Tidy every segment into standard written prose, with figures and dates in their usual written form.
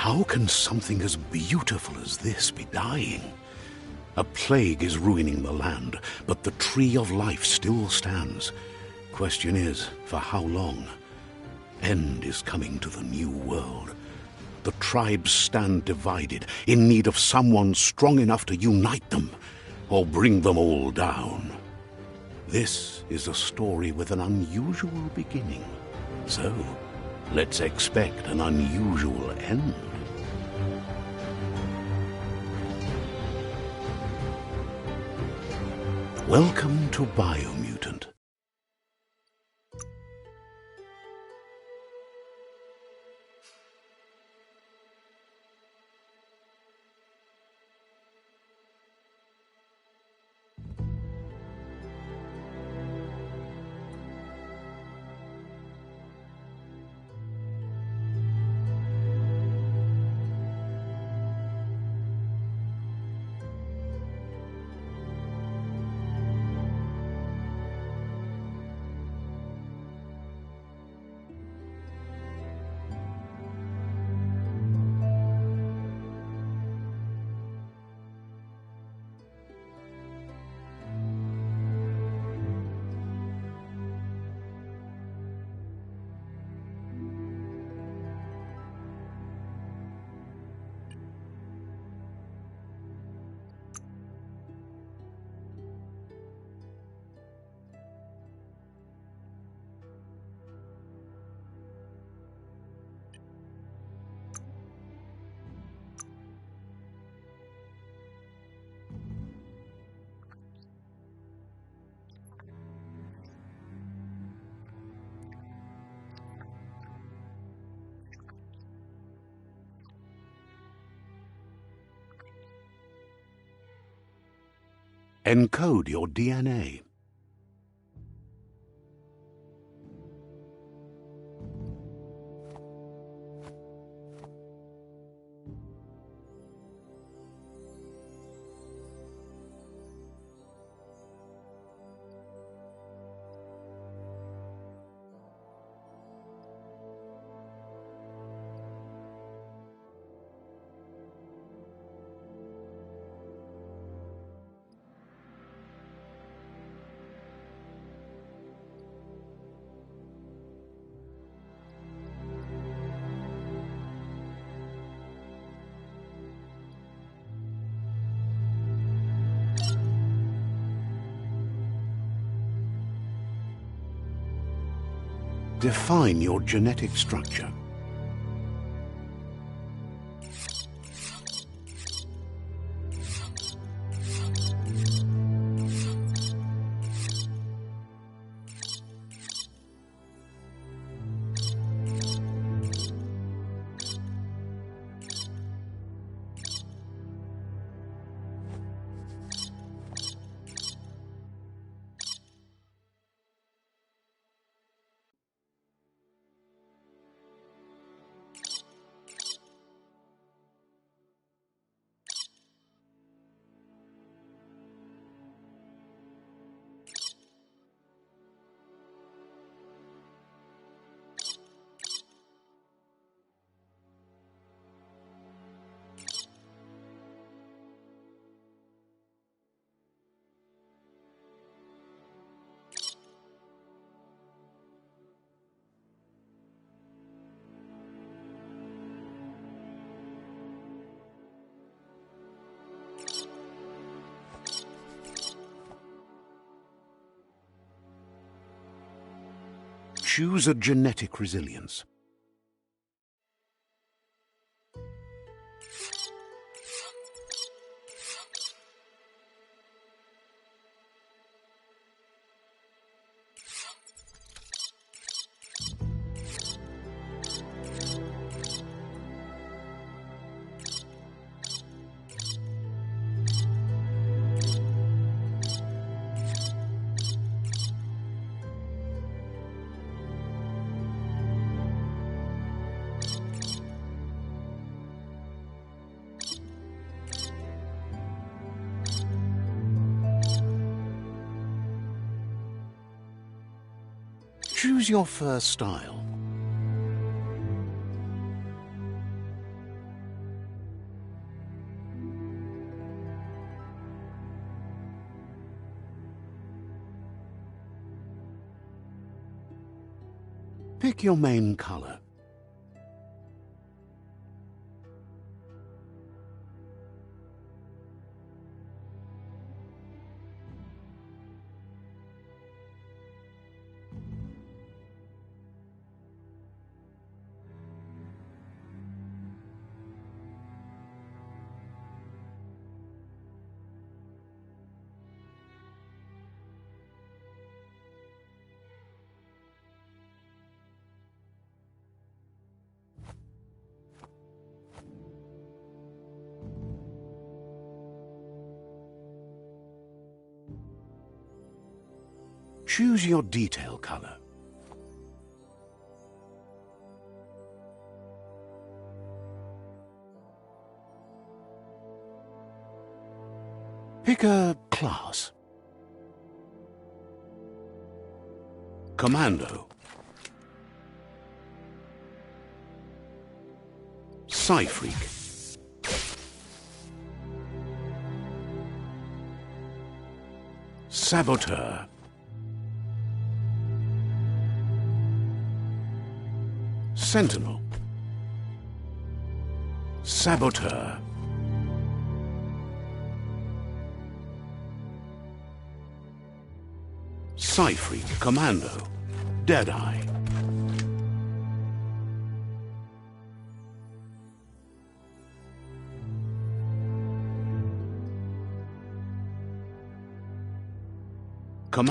How can something as beautiful as this be dying? A plague is ruining the land, but the tree of life still stands. Question is, for how long? End is coming to the new world. The tribes stand divided, in need of someone strong enough to unite them, or bring them all down. This is a story with an unusual beginning. So, let's expect an unusual end. Welcome to Biomutant. Encode your DNA. Define your genetic structure. Choose a genetic resilience. Choose your first style. Pick your main color. Choose your detail color. Pick a class. Commando. Psy-Freak. Saboteur. Sentinel. Saboteur. Psy-Freak, Commando, Deadeye.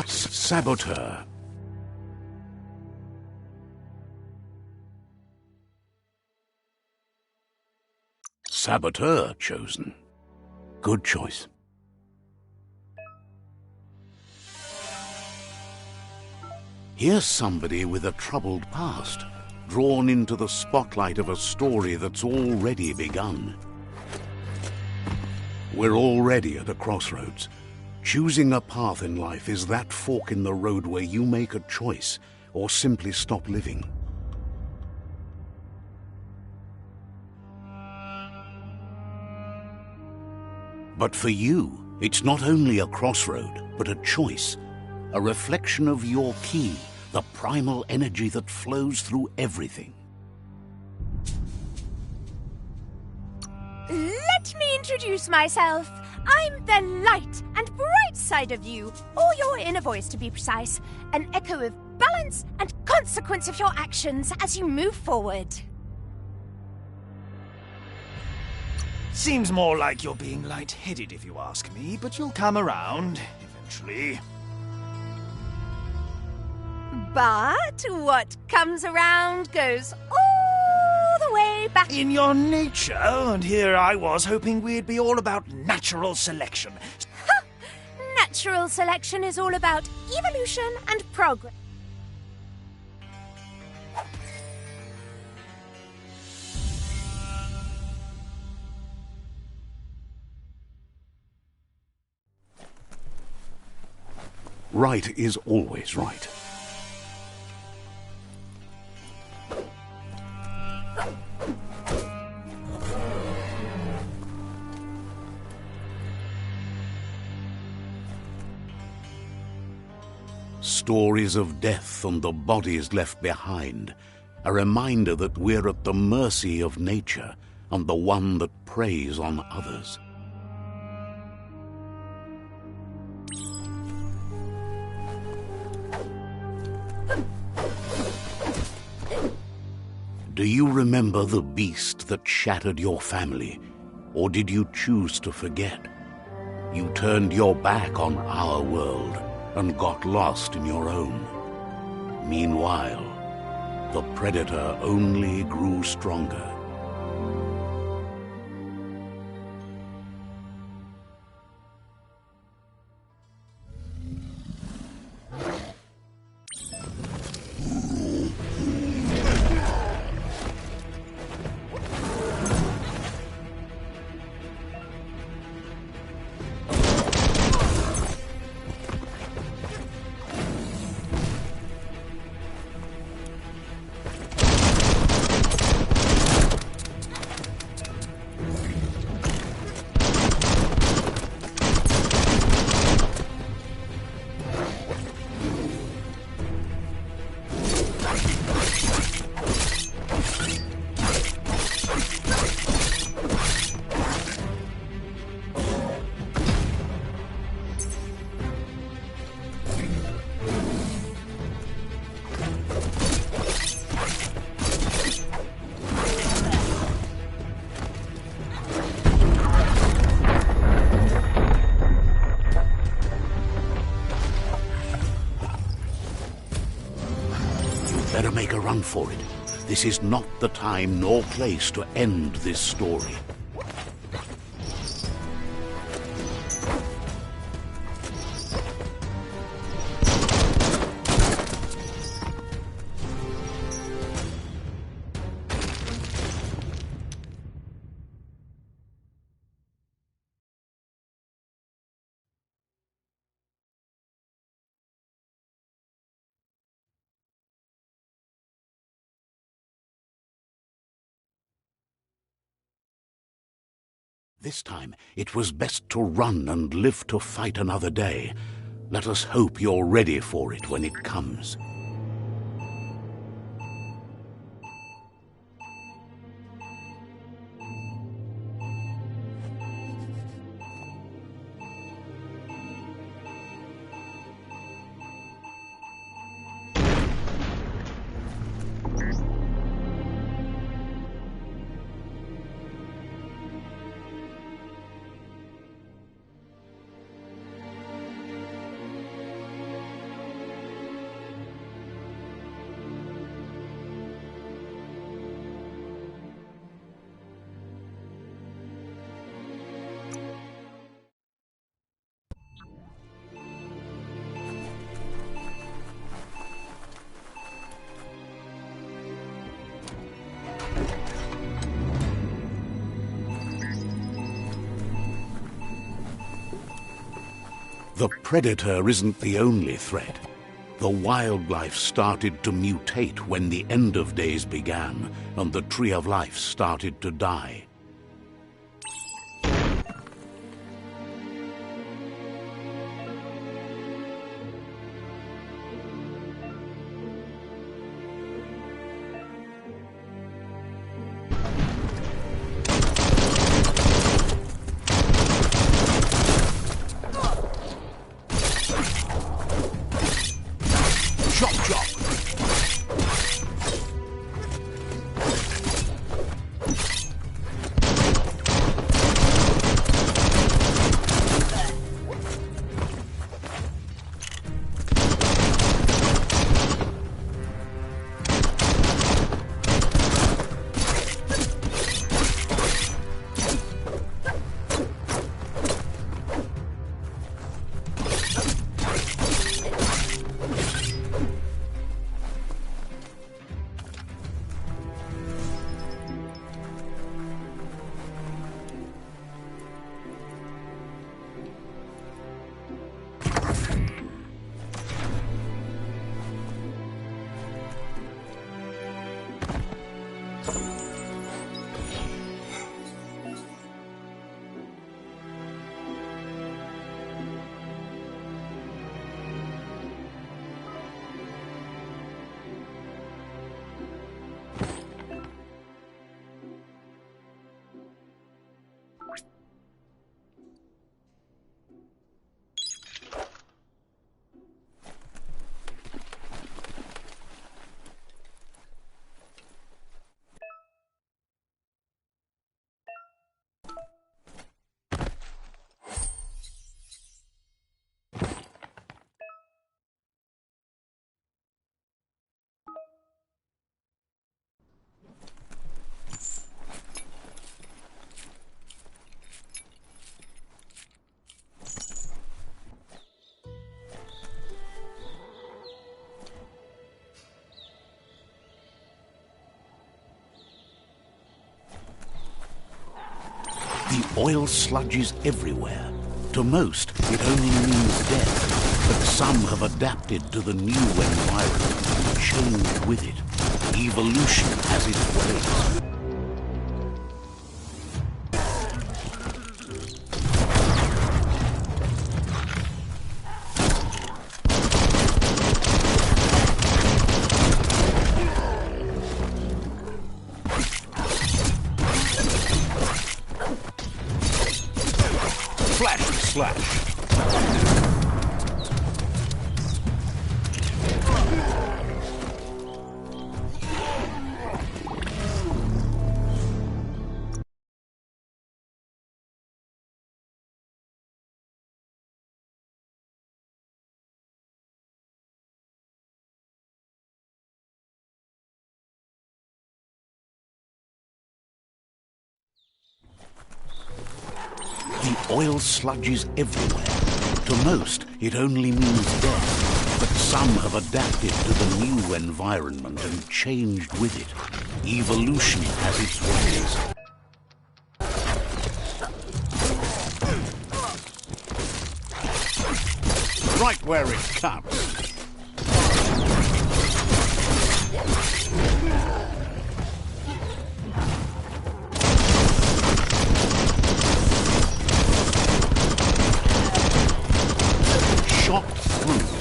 Saboteur. Saboteur chosen. Good choice. Here's somebody with a troubled past, drawn into the spotlight of a story that's already begun. We're already at a crossroads. Choosing a path in life is that fork in the road where you make a choice or simply stop living. But for you, it's not only a crossroad, but a choice. A reflection of your ki, the primal energy that flows through everything. Let me introduce myself. I'm the light and bright side of you, or your inner voice to be precise, an echo of balance and consequence of your actions as you move forward. Seems more like you're being light-headed if you ask me, but you'll come around eventually. But what comes around goes all the way back. In your nature, and here I was hoping we'd be all about natural selection. Ha! Natural selection is all about evolution and progress. Right is always right. Stories of death and the bodies left behind, a reminder that we're at the mercy of nature and the one that preys on others. Do you remember the beast that shattered your family, or did you choose to forget? You turned your back on our world and got lost in your own. Meanwhile, the predator only grew stronger. better make a run for it. This is not the time nor place to end this story. This time, it was best to run and live to fight another day. Let us hope you're ready for it when it comes. The predator isn't the only threat. The wildlife started to mutate when the end of days began, and the Tree of Life started to die. The oil sludges everywhere. To most, it only means death, but some have adapted to the new environment and changed with it. Evolution has its ways. Slash. Oil sludges everywhere. To most, it only means death. But some have adapted to the new environment and changed with it. Evolution has its ways. Right where it counts. Shot through.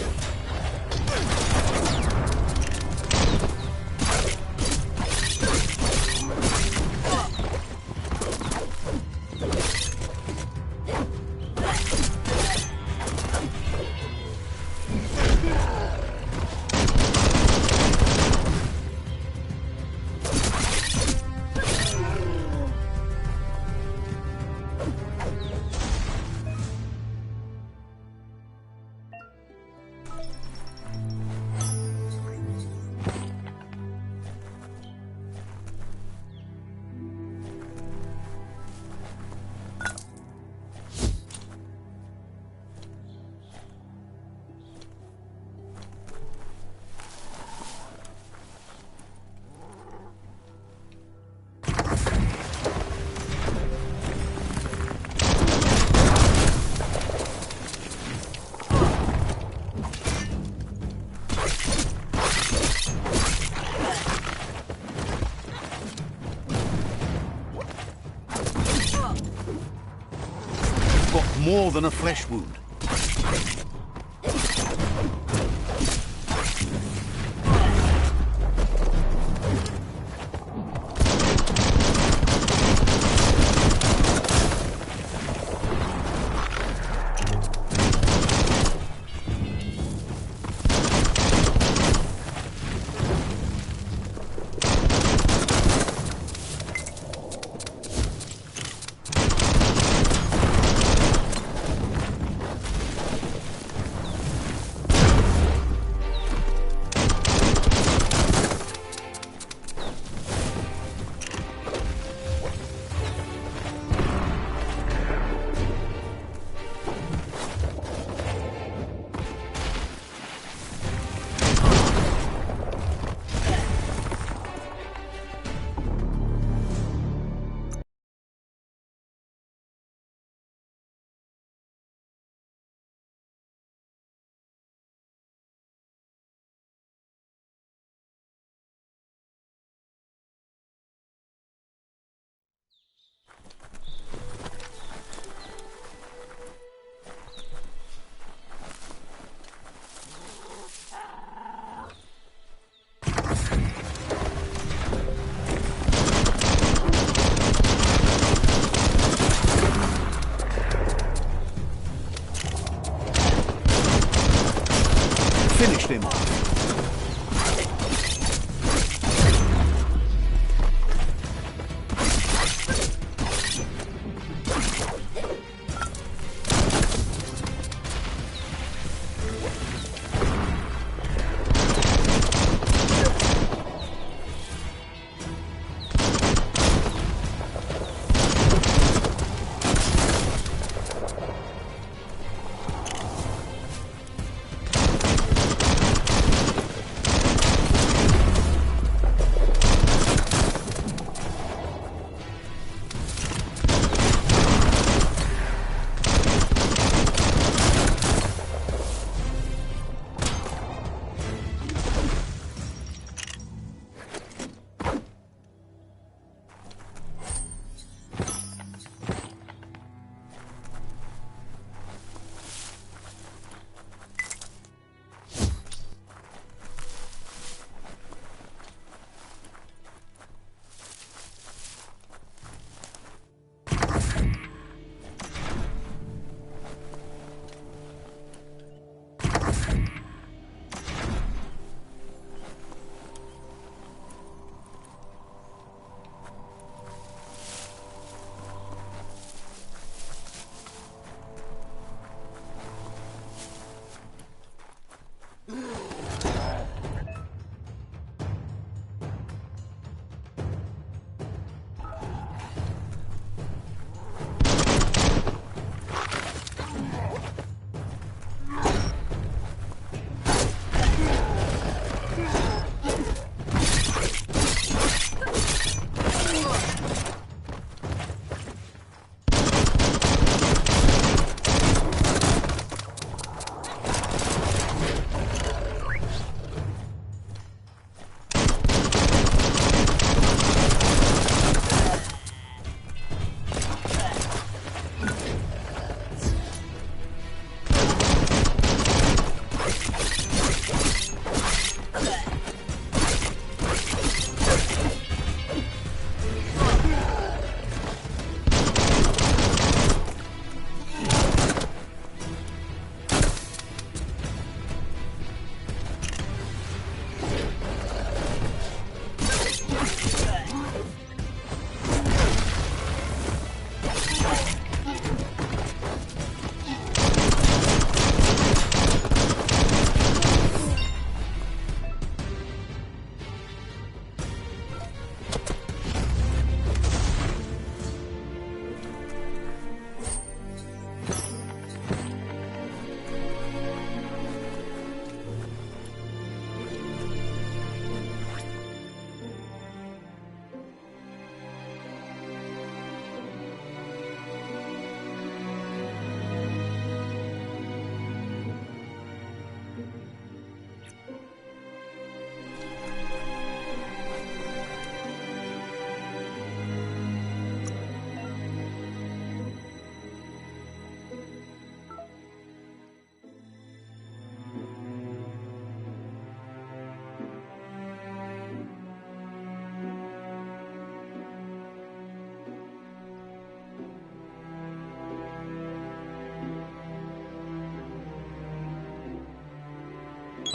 More than a flesh wound. Finished him.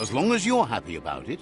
As long as you're happy about it.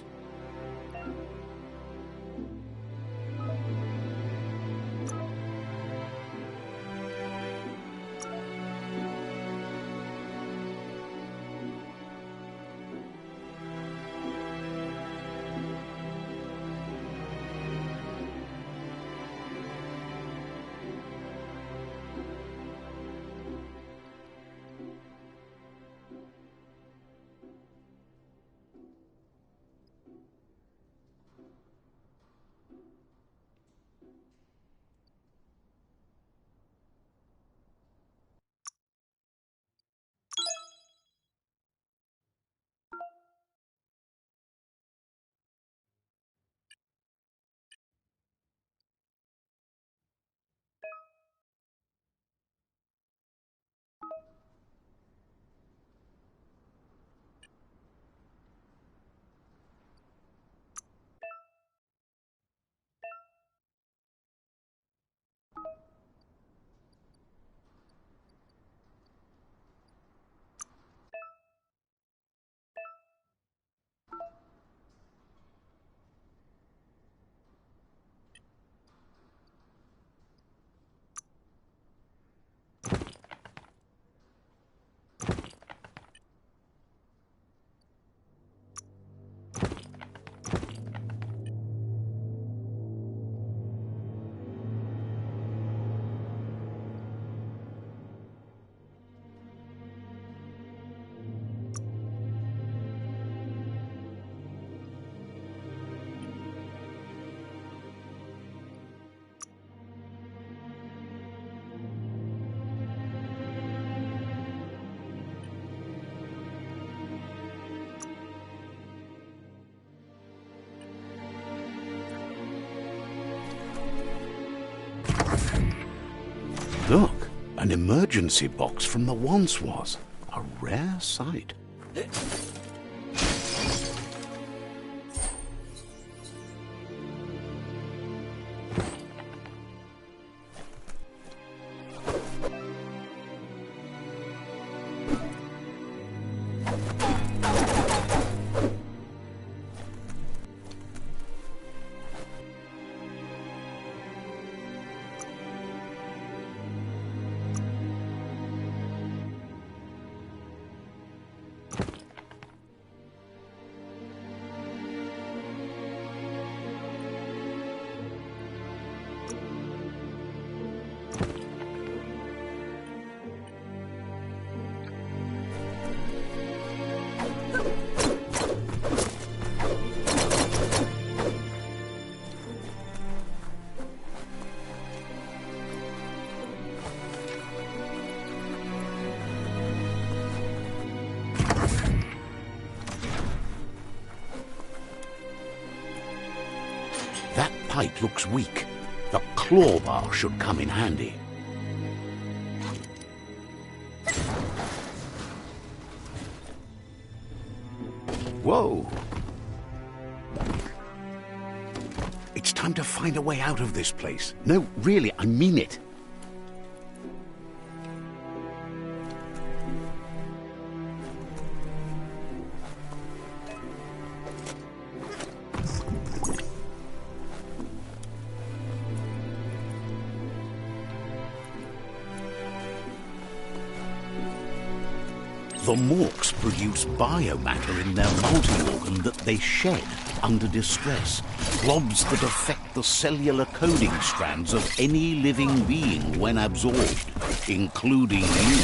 Look, an emergency box from the once was. A rare sight. That pipe looks weak. The claw bar should come in handy. Whoa! It's time to find a way out of this place. No, really, I mean it. The Morks produce biomatter in their multi-organ that they shed under distress. Blobs that affect the cellular coding strands of any living being when absorbed, including you.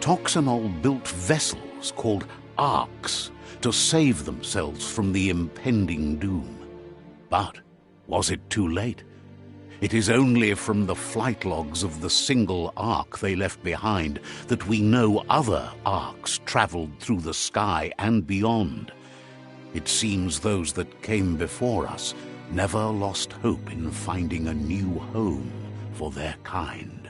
Toxanol built vessels called arks to save themselves from the impending doom. But was it too late? It is only from the flight logs of the single ark they left behind that we know other arks traveled through the sky and beyond. It seems those that came before us never lost hope in finding a new home for their kind.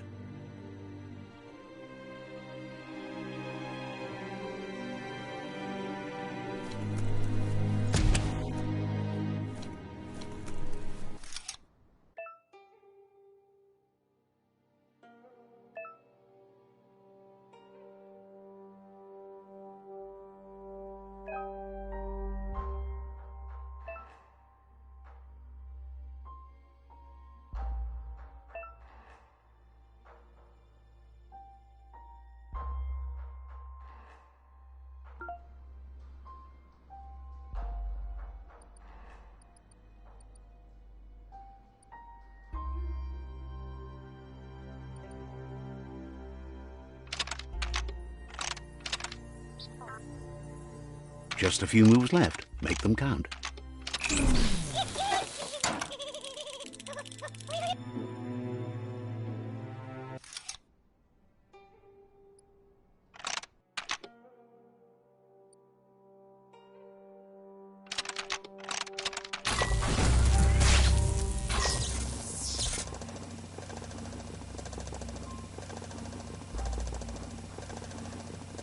Just a few moves left. Make them count.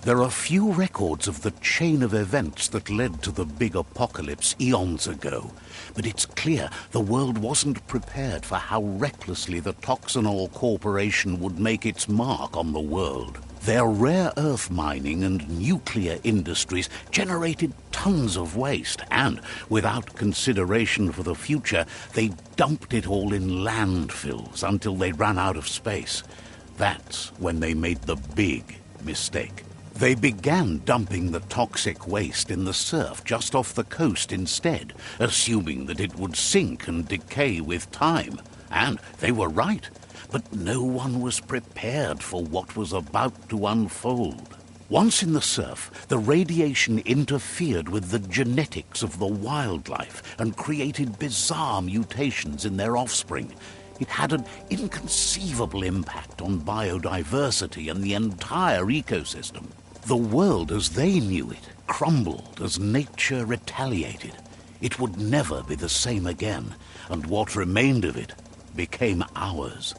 There are few records of the chain of events that led to the big apocalypse eons ago, but it's clear the world wasn't prepared for how recklessly the Toxanol Corporation would make its mark on the world. Their rare earth mining and nuclear industries generated tons of waste, and, without consideration for the future, they dumped it all in landfills until they ran out of space. That's when they made the big mistake. They began dumping the toxic waste in the surf just off the coast instead, assuming that it would sink and decay with time. And they were right, but no one was prepared for what was about to unfold. Once in the surf, the radiation interfered with the genetics of the wildlife and created bizarre mutations in their offspring. It had an inconceivable impact on biodiversity and the entire ecosystem. The world as they knew it crumbled as nature retaliated. It would never be the same again, and what remained of it became ours.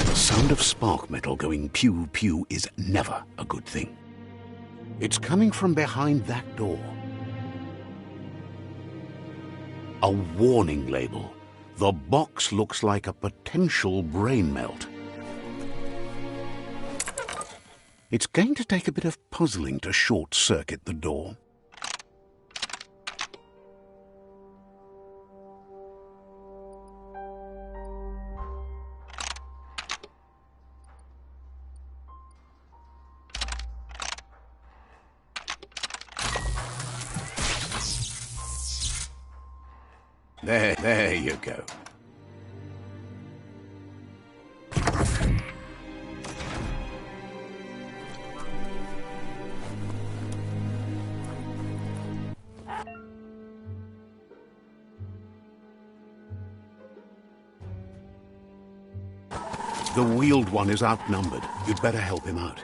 The sound of spark metal going pew-pew is never a good thing. It's coming from behind that door. A warning label. The box looks like a potential brain melt. It's going to take a bit of puzzling to short-circuit the door. There you go. The wheeled one is outnumbered. You'd better help him out.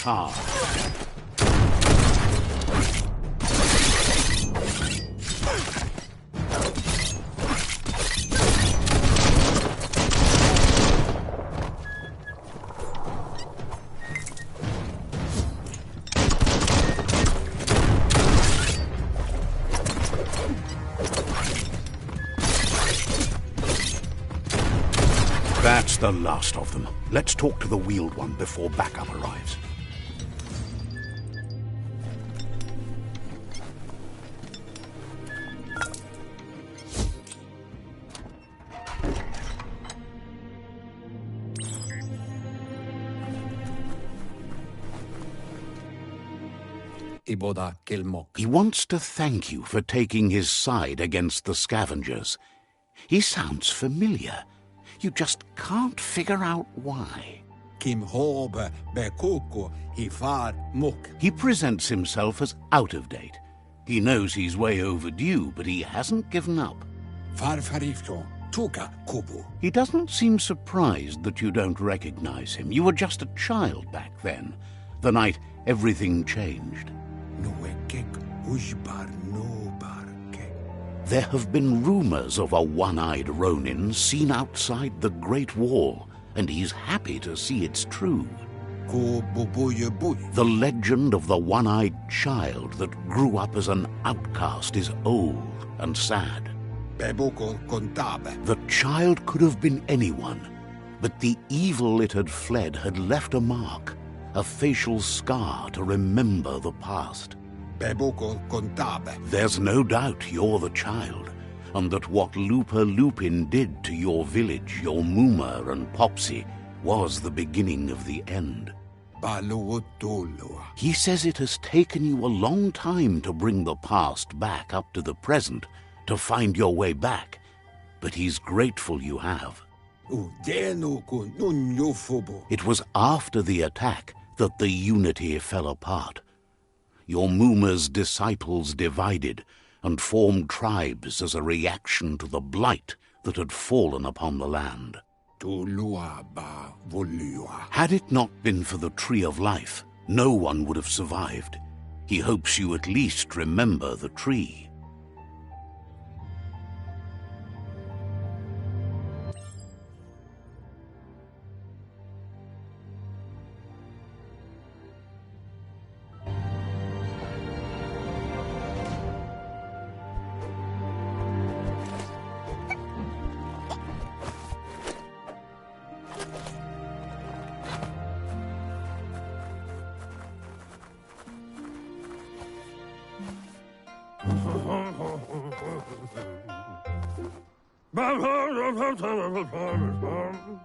guitar. That's the last of them. Let's talk to the wheeled one before backup arrives. He wants to thank you for taking his side against the scavengers. He sounds familiar. You just can't figure out why. He presents himself as out of date. He knows he's way overdue, but he hasn't given up. He doesn't seem surprised that you don't recognize him. You were just a child back then, the night everything changed. There have been rumors of a one-eyed Ronin seen outside the Great Wall, and he's happy to see it's true. The legend of the one-eyed child that grew up as an outcast is old and sad. The child could have been anyone, but the evil it had fled had left a mark, a facial scar to remember the past. There's no doubt you're the child, and that what Lupa Lupin did to your village, your Muma and Popsy, was the beginning of the end. He says it has taken you a long time to bring the past back up to the present, to find your way back, but he's grateful you have. It was after the attack that the unity fell apart. Your Muma's disciples divided and formed tribes as a reaction to the blight that had fallen upon the land. Had it not been for the Tree of Life, no one would have survived. He hopes you at least remember the tree.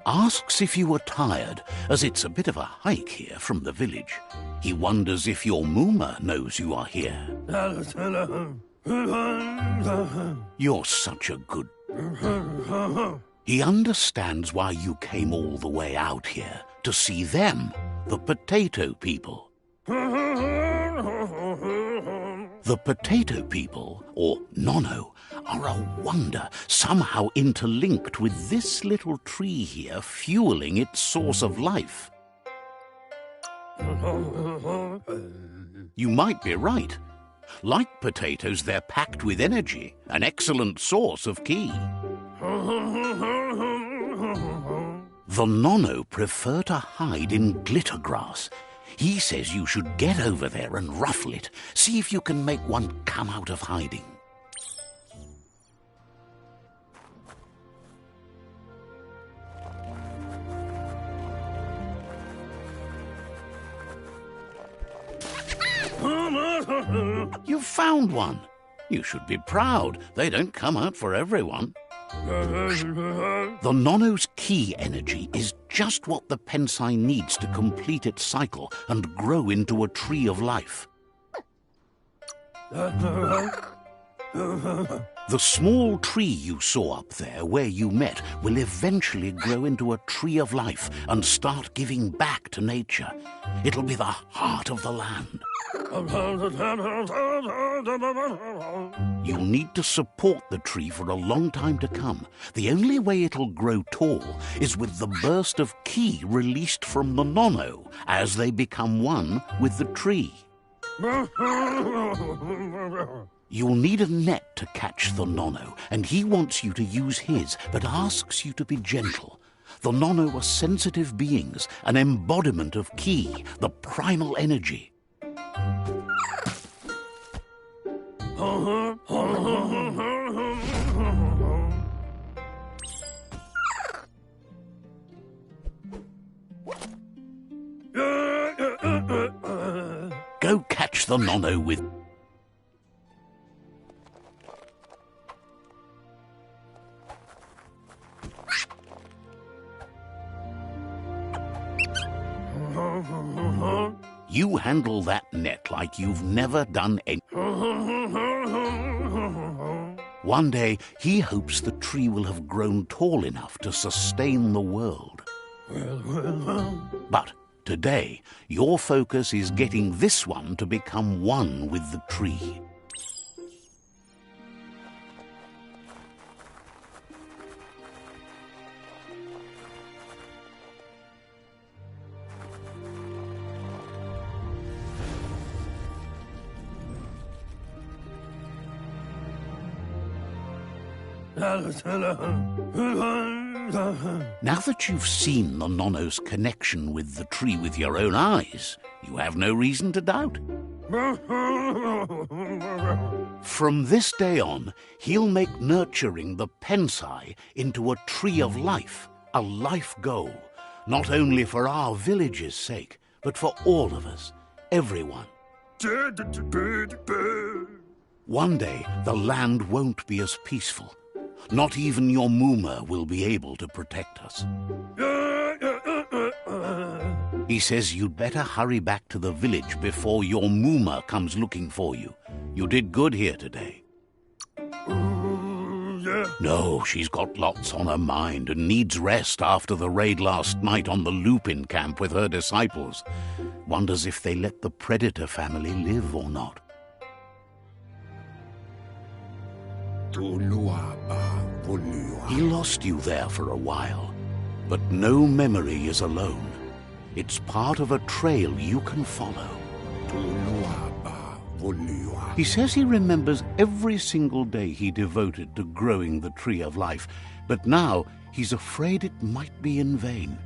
Asks if you were tired, as it's a bit of a hike here from the village. He wonders if your Muma knows you are here. You're such a good... He understands why you came all the way out here, to see them, the potato people. The potato people, or Nono, are a wonder, somehow interlinked with this little tree here, fueling its source of life. You might be right. Like potatoes, they're packed with energy, an excellent source of ki. The Nono prefer to hide in glitter grass. He says you should get over there and ruffle it. See if you can make one come out of hiding. You found one. You should be proud. They don't come out for everyone. The Nono's ki energy is just what the Pensai needs to complete its cycle and grow into a tree of life. The small tree you saw up there where you met will eventually grow into a tree of life and start giving back to nature. It'll be the heart of the land. You'll need to support the tree for a long time to come. The only way it'll grow tall is with the burst of ki released from the nono as they become one with the tree. You'll need a net to catch the nono, and he wants you to use his, but asks you to be gentle. The nono are sensitive beings, an embodiment of ki, the primal energy. Go catch the nono with... You handle that net like you've never done any... One day, he hopes the tree will have grown tall enough to sustain the world. But today, your focus is getting this one to become one with the tree. Now that you've seen the nono's connection with the tree with your own eyes, you have no reason to doubt. From this day on, he'll make nurturing the pensai into a tree of life, a life goal, not only for our village's sake, but for all of us, everyone. One day, the land won't be as peaceful. Not even your Mooma will be able to protect us. He says you'd better hurry back to the village before your Mooma comes looking for you. You did good here today. No, she's got lots on her mind and needs rest after the raid last night on the Lupin camp with her disciples. Wonders if they let the Predator family live or not. He lost you there for a while, but no memory is alone. It's part of a trail you can follow. He says he remembers every single day he devoted to growing the tree of life, but now he's afraid it might be in vain.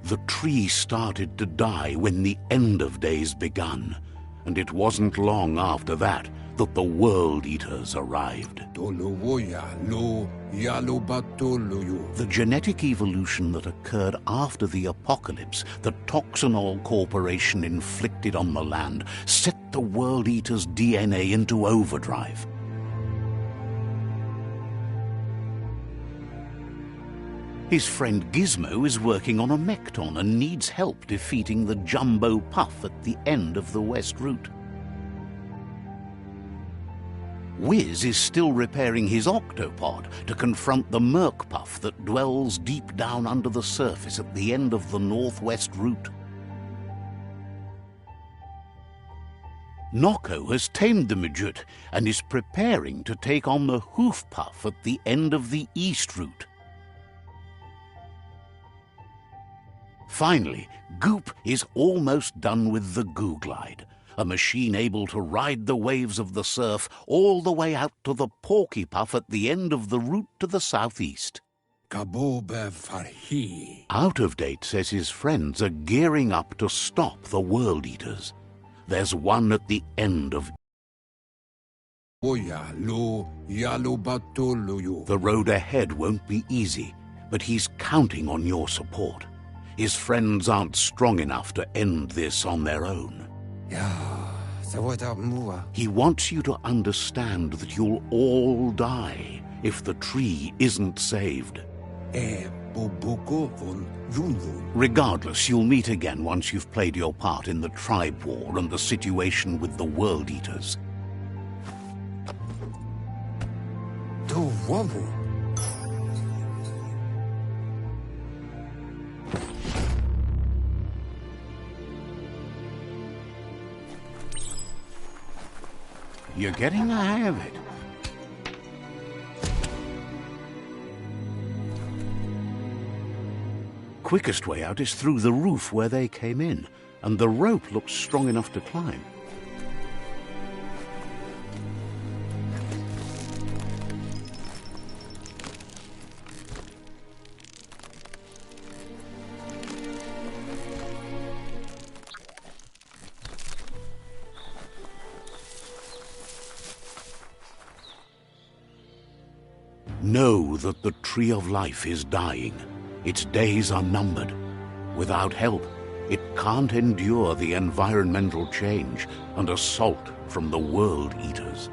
The tree started to die when the end of days begun. And it wasn't long after that that the World Eaters arrived. The genetic evolution that occurred after the apocalypse that Toxanol Corporation inflicted on the land set the World Eaters' DNA into overdrive. His friend Gizmo is working on a Mekton and needs help defeating the Jumbo Puff at the end of the West Route. Wiz is still repairing his octopod to confront the Merc Puff that dwells deep down under the surface at the end of the Northwest Route. Noko has tamed the Midget and is preparing to take on the Hoof Puff at the end of the East Route. Finally, Goop is almost done with the Googlide, a machine able to ride the waves of the surf all the way out to the Porky Puff at the end of the route to the southeast. Out of Date says his friends are gearing up to stop the World Eaters. There's one at the end of... The road ahead won't be easy, but he's counting on your support. His friends aren't strong enough to end this on their own. He wants you to understand that you'll all die if the tree isn't saved. Regardless, you'll meet again once you've played your part in the tribe war and the situation with the World Eaters. You're getting the hang of it. Quickest way out is through the roof where they came in, and the rope looks strong enough to climb. Know that the Tree of Life is dying. Its days are numbered. Without help, it can't endure the environmental change and assault from the World Eaters.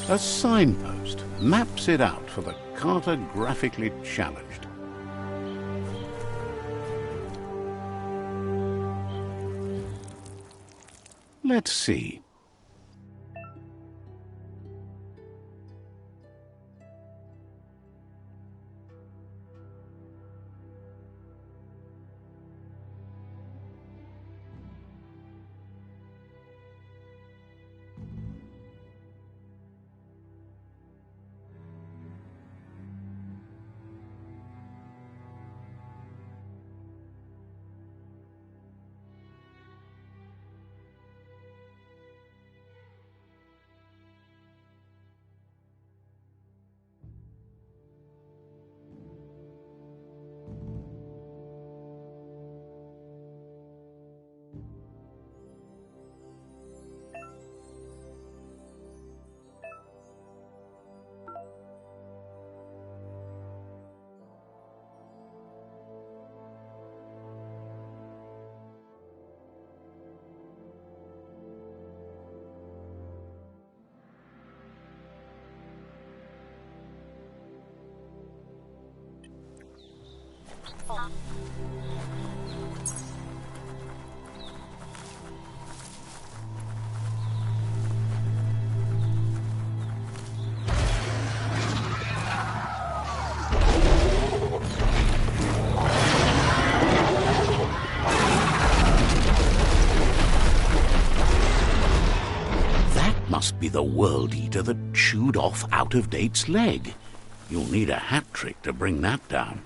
A signpost maps it out for the cartographically challenged. Let's see. Must be the World Eater that chewed off Out-of-Date's leg. You'll need a hat trick to bring that down.